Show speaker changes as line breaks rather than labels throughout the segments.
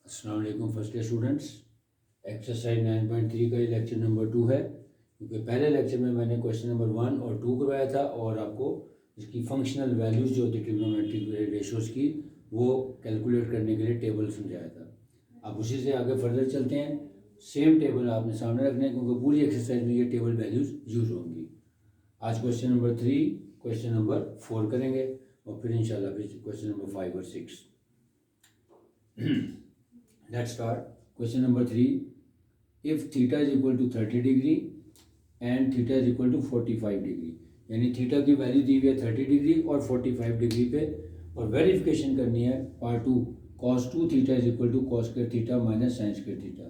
अस्सलाम वालेकुम first year students. Exercise 9.3 का ये लेक्चर नंबर 2 है, क्योंकि पहले लेक्चर में मैंने क्वेश्चन नंबर 1 और 2 करवाया था और आपको इसकी फंक्शनल वैल्यूज़ जो होती ट्रिग्नोमेट्रिक रेशोज़ की वो कैलकुलेट करने के लिए टेबल समझाया था। अब उसी से आगे फर्दर चलते हैं। सेम टेबल आपने सामने रखना है, क्योंकि पूरी एक्सरसाइज में ये टेबल वैल्यूज़ यूज़ होंगी। आज क्वेश्चन नंबर 3, क्वेश्चन नंबर 4 करेंगे और फिर इंशाल्लाह फिर क्वेश्चन नंबर 5 और 6। Let's start. Question number 3. If theta is equal to 30 degree and theta is equal to 45 degree, यानी थीटा की वैल्यू दी हुई है 30 डिग्री और 45 डिग्री पे, और वेरिफिकेशन करनी है part 2 cos 2 theta is equal to cos square theta minus sine square theta.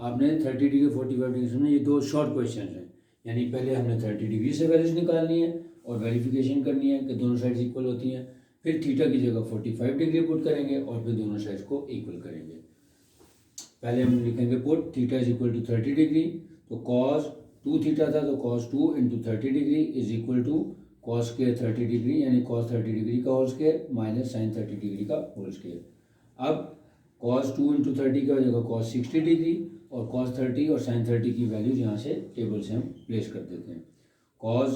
आपने 30 डिग्री 45 डिग्री सुना, ये दो शॉर्ट क्वेश्चन हैं। यानी पहले हमने 30 डिग्री से वैल्यूज निकालनी है और वेरिफिकेशन करनी है कि दोनों साइड्स इक्वल होती हैं। फिर थीटा की जगह 45 डिग्री पुट करेंगे और फिर दोनों साइड्स को इक्वल करेंगे। पहले हम लिखेंगे put theta is equal to 30 degree, तो cos 2 थीटा था तो cos 2 into 30 degree is equal to cos square 30 degree, यानी cos 30 डिग्री का whole square minus sine 30 degree का होल स्क्वायर। अब cos 2 इंटू 30 का हो जाएगा cos 60 डिग्री, और cos 30 और साइन 30 की वैल्यूज यहाँ से टेबल से हम प्लेस कर देते हैं। cos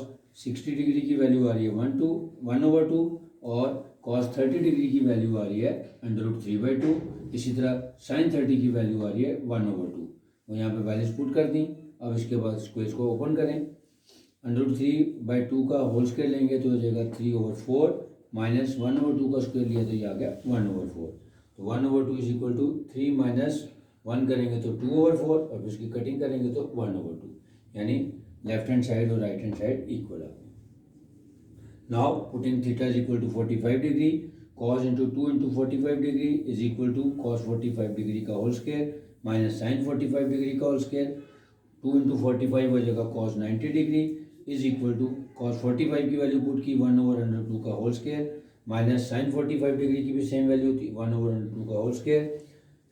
60 डिग्री की वैल्यू आ रही है 1/2 और cos 30 डिग्री की वैल्यू आ रही है √3/2। इसी तरह साइन 30 की वैल्यू आ रही है 1/2। तो यहाँ पे वैल्यूज पुट कर दी। अब इसके बाद इसको ओपन करें, √3/2 का होल स्क्वायर लेंगे तो हो जाएगा 3/4 माइनस 1/2 का स्क्वायर लिया तो ये आ गया 1/4। तो 1/2 इज इक्वल टू 3 माइनस 1 करेंगे तो 2/4 और फिर इसकी कटिंग करेंगे तो 1/2, यानी लेफ्ट हैंड साइड और राइट हैंड साइड इक्वल आ गए। Now putting theta is equal to 45 degree, cos into 2 into 45 degree is equal to cos 45 degree का whole square minus sine 45 degree का होल स्क्वायर। 2 into 45 हो जाएगा cos 90 degree is equal to cos 45 की value put की 1/√2 का whole square minus sine 45 degree की भी सेम वैल्यू थी 1/√2 का होल स्क्वायर।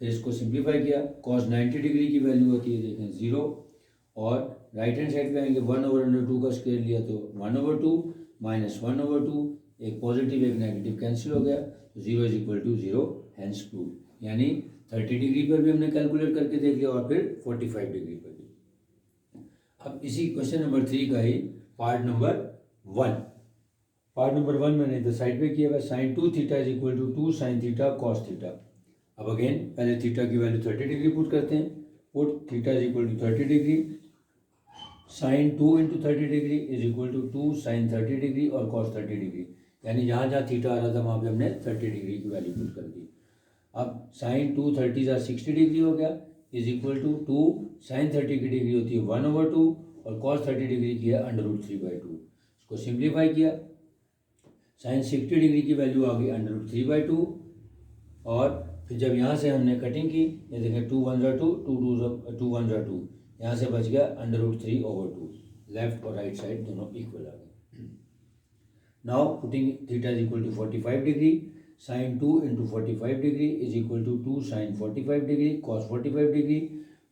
फिर इसको सिंप्लीफाई किया, cos 90 डिग्री की वैल्यू होती है देखें 0, और राइट हैंड साइड पे आएंगे 1/√2 का स्क्वायर लिया तो 1/2 माइनस 1/2, एक पॉजिटिव एक नेगेटिव कैंसिल हो गया तो 0 is equal to 0, hence prove. यानी 30 डिग्री पर भी हमने कैलकुलेट करके देख लिया और फिर 45 डिग्री पर भी। अब इसी क्वेश्चन नंबर 3 का ही पार्ट नंबर 1। पार्ट नंबर 1 मैंने इधर साइड पे किया हुआ, sine 2 theta is equal to 2 sine theta cos theta. अब अगेन पहले थीटा की वैल्यू 30 डिग्री पुट करते हैं। Put theta is equal to 30 degree, sine 2 into 30 degree is equal to 2 sine 30 degree और कॉस 30 डिग्री, यानी जहाँ जहाँ थीटा आ रहा था वहाँ पे हमने 30 डिग्री की वैल्यू पुट कर दी। अब साइन 2 30 60 डिग्री हो गया इज इक्वल टू 2 साइन 30 की डिग्री होती है 1/2 और कॉस 30 डिग्री की है √3/2। इसको सिंप्लीफाई किया, साइन 60 डिग्री की वैल्यू आ गई √3/2, और फिर जब यहाँ से हमने कटिंग की, ये देखें 2 1 2 2 1 2, यहाँ से बच गया √3/2। लेफ्ट और राइट साइड दोनों इक्वल आ गए। Now putting theta is equal to 45 degree, sine 2 into 45 degree is equal to 2 sine 45 degree cos 45 degree.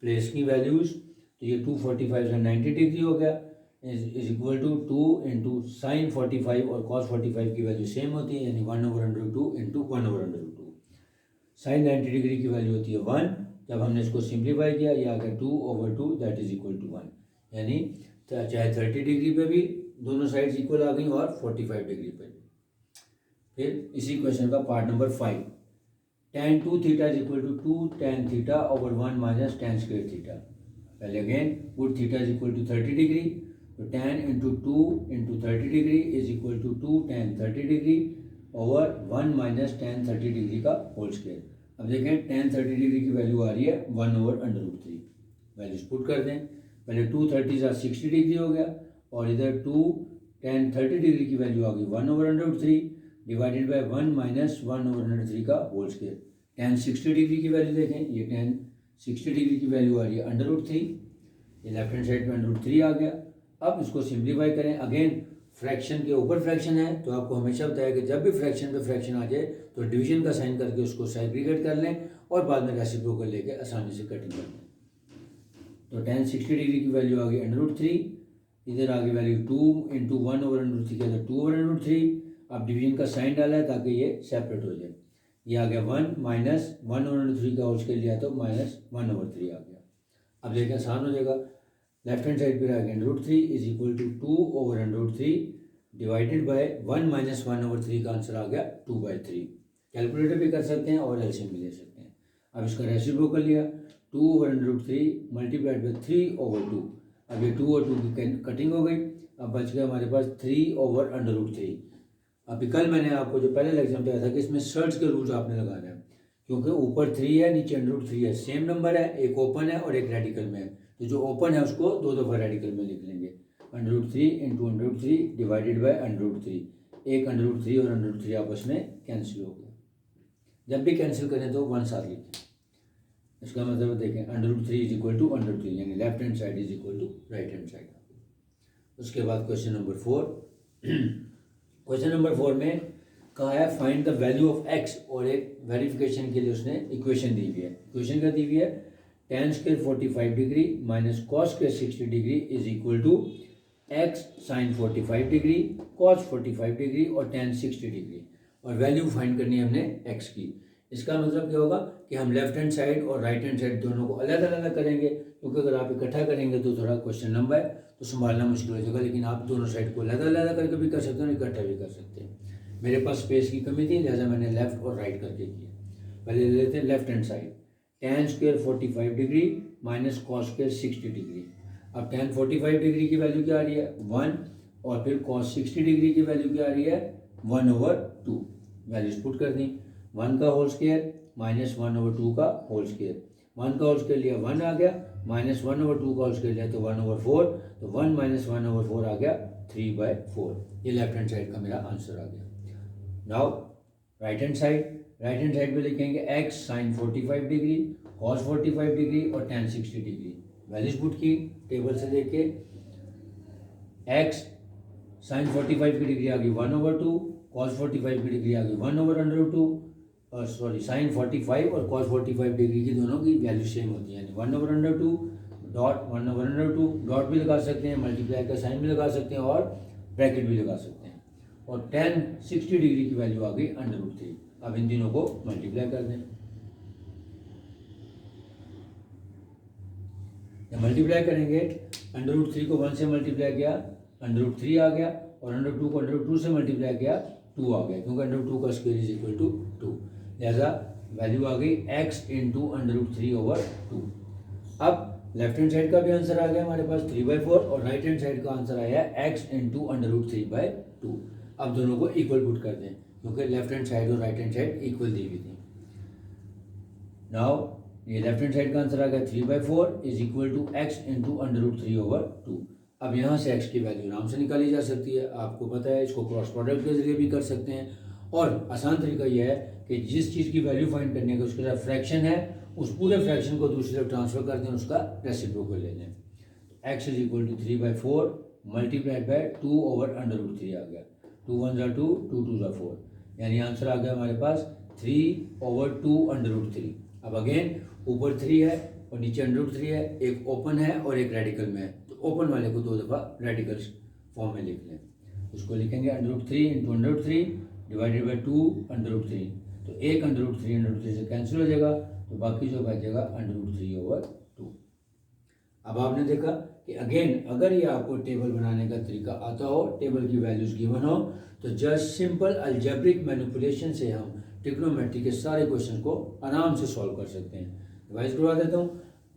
Place की वैल्यूज, तो ये 245 से 90 डिग्री हो गया is equal to 2 into sine 45 और कॉस 45 की वैल्यू सेम होती है, यानी 1/2 इंटू 1/2। साइन 90 डिग्री की वैल्यू होती है 1। जब हमने इसको सिंप्लीफाई किया ये आ गया 2/2 दैट इज इक्वल टू 1, यानी चाहे 30 डिग्री पे भी दोनों साइड्स इक्वल आ गई और 45 डिग्री पे भी। फिर इसी क्वेश्चन का part number 5, tan 2 theta is equal to 2 tan theta over 1 minus tan square theta. पहले again put theta is equal to 30 degree, तो tan into 2 into 30 degree is equal to 2 tan 30 degree over 1 minus tan 30 degree का whole square. अब देखें tan 30 degree की value आ रही है 1/√3। Values put कर दें, पहले 2 30 60 डिग्री हो गया और इधर 2 tan 30 डिग्री की वैल्यू आ गई 1/√3 डिवाइडेड बाय 1 माइनस 1/√3 का होल स्क्वायर। tan 60 डिग्री की वैल्यू देखें, ये tan 60 डिग्री की वैल्यू आ रही है √3, ये लेफ्ट हैंड साइड में √3 आ गया। अब इसको सिंप्लीफाई करें, अगेन फ्रैक्शन के ऊपर फ्रैक्शन है तो आपको हमेशा बताया कि जब भी फ्रैक्शन पे फ्रैक्शन आ जाए तो डिवीजन का साइन करके उसको सेग्रीगेट कर लें और बाद में रेसिप्रोकल लेके आसानी से कटिंग कर लें। तो tan 60 डिग्री की वैल्यू आ गई √3, इधर आ गई वैल्यू 2 इंटू 1/√3 के अंदर 2/√3। अब डिवीजन का साइन डाला है ताकि ये सेपरेट हो जाए, ये आ गया 1 माइनस 1/3 का होल स्क्वायर लिया तो -1/3 आ गया। अब देखिए आसान हो जाएगा, लेफ्ट हैंड साइड पर आ गया √3 is equal to 2/√3 divided by 1 minus 1/3 का आंसर आ गया 2/3। कैलकुलेटर भी कर सकते हैं और एलसीएम भी ले सकते हैं। अब इसका रेसिप्रोकल लिया 2/√3 मल्टीप्लाइड बाई 3/2। अब ये 2 और 2 की कटिंग हो गई, अब बच गया हमारे पास 3/√3। अभी कल मैंने आपको जो पहले लेक्चर में बताया था कि इसमें सर्च के रूल्स आपने लगाना है, क्योंकि ऊपर 3 है नीचे √3 है, सेम नंबर है, एक ओपन है और एक रेडिकल में है, तो जो ओपन है उसको 2 दफ़ा रेडिकल में लिख लेंगे। √3 इंटू √3 डिवाइडेड बाई √3, एक √3 और √3 आपस में कैंसिल हो गया। जब भी कैंसिल करें तो 1 साथ लिखें। इसका मतलब देखें √3 इज इक्वल टू √3, यानी left hand side is equal to right hand side. उसके बाद क्वेश्चन नंबर 4 क्वेश्चन नंबर 4 में कहा है find the value of x, और एक वेरिफिकेशन के लिए उसने इक्वेशन दी हुई है। इक्वेशन क्या दी हुई है, tan square 45 degree minus cos square 60 degree is equal to x sin 45 degree, cos 45 degree और tan 60 डिग्री, और वैल्यू फाइंड करनी है हमने x की। इसका मतलब क्या होगा कि हम लेफ्ट हैंड साइड और राइट हैंड साइड दोनों को अलग अलग करेंगे, क्योंकि अगर आप इकट्ठा करेंगे तो थोड़ा क्वेश्चन लंबा है तो संभालना मुश्किल हो जाएगा, लेकिन आप दोनों साइड को अलग अलग करके भी कर सकते हैं और इकट्ठा भी कर सकते हैं। मेरे पास स्पेस की कमी थी, लिहाजा मैंने लेफ्ट और राइट करके किया। पहले ले लेते हैं left hand side, tan square 45 degree minus cos square 60 degree. अब tan 45 डिग्री की वैल्यू क्या आ रही है 1, और फिर cos 60 डिग्री की वैल्यू क्या आ रही है 1/2। वैल्यूज पुट कर दी, 1 का होल स्क्वायर माइनस 1/2 का होल स्क्वायर, 1 का होल स्क्वायर लिया 1 आ गया, माइनस 1/2 का होल स्क्वायर लिया तो 1/4, तो 1 माइनस 1/4 आ गया 3/4। ये लेफ्ट हैंड साइड का मेरा आंसर आ गया। नाउ राइट हैंड साइड पे लिखेंगे x sin 45 degree, cos 45 degree और tan 60 डिग्री। वैल्यूज पुट की टेबल से देख के, x sin 45 की डिग्री आ गई 1/2, cos 45 की डिग्री आ गई 1/√2, और सॉरी sin 45 और cos 45 डिग्री की दोनों की वैल्यू सेम होती है, यानी 1/√2 डॉट 1/√2 डॉट भी लगा सकते हैं, मल्टीप्लाई का साइन भी लगा सकते हैं और ब्रैकेट भी लगा सकते हैं, और tan 60 डिग्री की वैल्यू आ गई √3। अब इन तीनों को मल्टीप्लाई कर दें, जब मल्टीप्लाई करेंगे √3 को 1 से मल्टीप्लाई किया √3 आ गया, और √2 को √2 से मल्टीप्लाई किया 2 आ गया, क्योंकि √2 का स्क्वायर इज इक्वल टू 2, लिहाजा वैल्यू आ गई x इंटू √3/2। अब लेफ्ट हैंड साइड का भी आंसर आ गया हमारे पास 3/4, और राइट हैंड साइड का आंसर आया x इंटू √3/2। अब दोनों को इक्वल पुट कर दें, क्योंकि लेफ्ट हैंड साइड और राइट हैंड साइड इक्वल दी हुई थी। नाउ ये लेफ्ट हैंड साइड का आंसर आ गया 3/4 is equal to x into √3/2। अब यहाँ से x की वैल्यू आराम से निकाली जा सकती है, आपको पता है, इसको क्रॉस प्रोडक्ट के जरिए भी कर सकते हैं, और आसान तरीका यह है कि जिस चीज़ की वैल्यू फाइंड करने का उसके साथ फ्रैक्शन है, उस पूरे फ्रैक्शन को दूसरी तरफ ट्रांसफर कर दें, उसका रेसिप्रोकल ले लें। x is equal to 3/4 multiplied by 2/√3 आ गया, 2 1 ज़ा 2, 2 2 ज़ा 4, यानी आंसर आ गया हमारे पास 3/2√3। अब अगेन ऊपर 3 है और नीचे √3 है, एक ओपन है और एक रेडिकल में है, तो ओपन वाले को 2 दफ़ा रेडिकल फॉर्म में लिख लें। उसको लिखेंगे √3 इंटू √3 डिवाइडेड बाई 2/√3, तो एक √3 से कैंसिल हो जाएगा, तो बाकी जो बचेगा √3/2। अब आपने देखा कि अगेन अगर ये आपको टेबल बनाने का तरीका आता हो, टेबल की वैल्यूज गिवन हो, तो जस्ट सिंपल अलजेब्रिक मैनिपुलेशन से हम ट्रिग्नोमेट्री के सारे क्वेश्चन को आराम से सॉल्व कर सकते हैं। रिवाइज करवा देता हूँ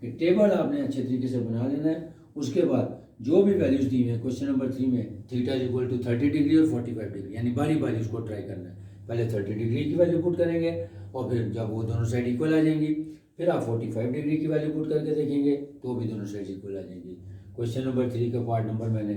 कि टेबल आपने अच्छे तरीके से बना लेना है। उसके बाद जो भी वैल्यूज दी हुई है क्वेश्चन नंबर 3 में, theta is equal to 30 degree और 45 डिग्री, यानी बारी बारी उसको ट्राई करना है। पहले 30 डिग्री की वैल्यू पुट करेंगे, और फिर जब वो दोनों साइड इक्वल आ जाएंगी, फिर आप 45 डिग्री की वैल्यू पुट करके देखेंगे तो भी दोनों साइड इक्वल आ जाएंगी। क्वेश्चन नंबर 3 का पार्ट नंबर मैंने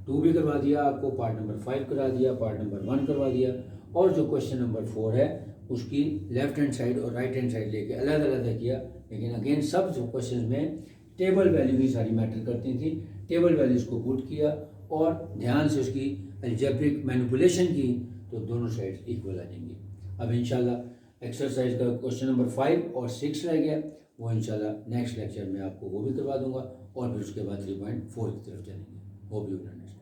2 भी करवा दिया आपको, पार्ट नंबर 5 करा दिया, पार्ट नंबर 1 करवा दिया, और जो क्वेश्चन नंबर 4 है उसकी लेफ्ट हैंड साइड और राइट हैंड साइड लेके अलग अलग किया, लेकिन अगेन सब क्वेश्चन में टेबल वैल्यू ही सारी मैटर करती थी। टेबल वैल्यूज को पुट किया और ध्यान से उसकी अलजेब्रिक मैनिपुलेशन की, तो दोनों साइड्स इक्वल आ जाएंगी। अब इंशाल्लाह एक्सरसाइज का क्वेश्चन नंबर 5 और 6 रह गया, वो इंशाल्लाह नेक्स्ट लेक्चर में आपको वो भी करवा दूंगा, और फिर उसके बाद 3.4 की तरफ चलेंगे। Hope you understand.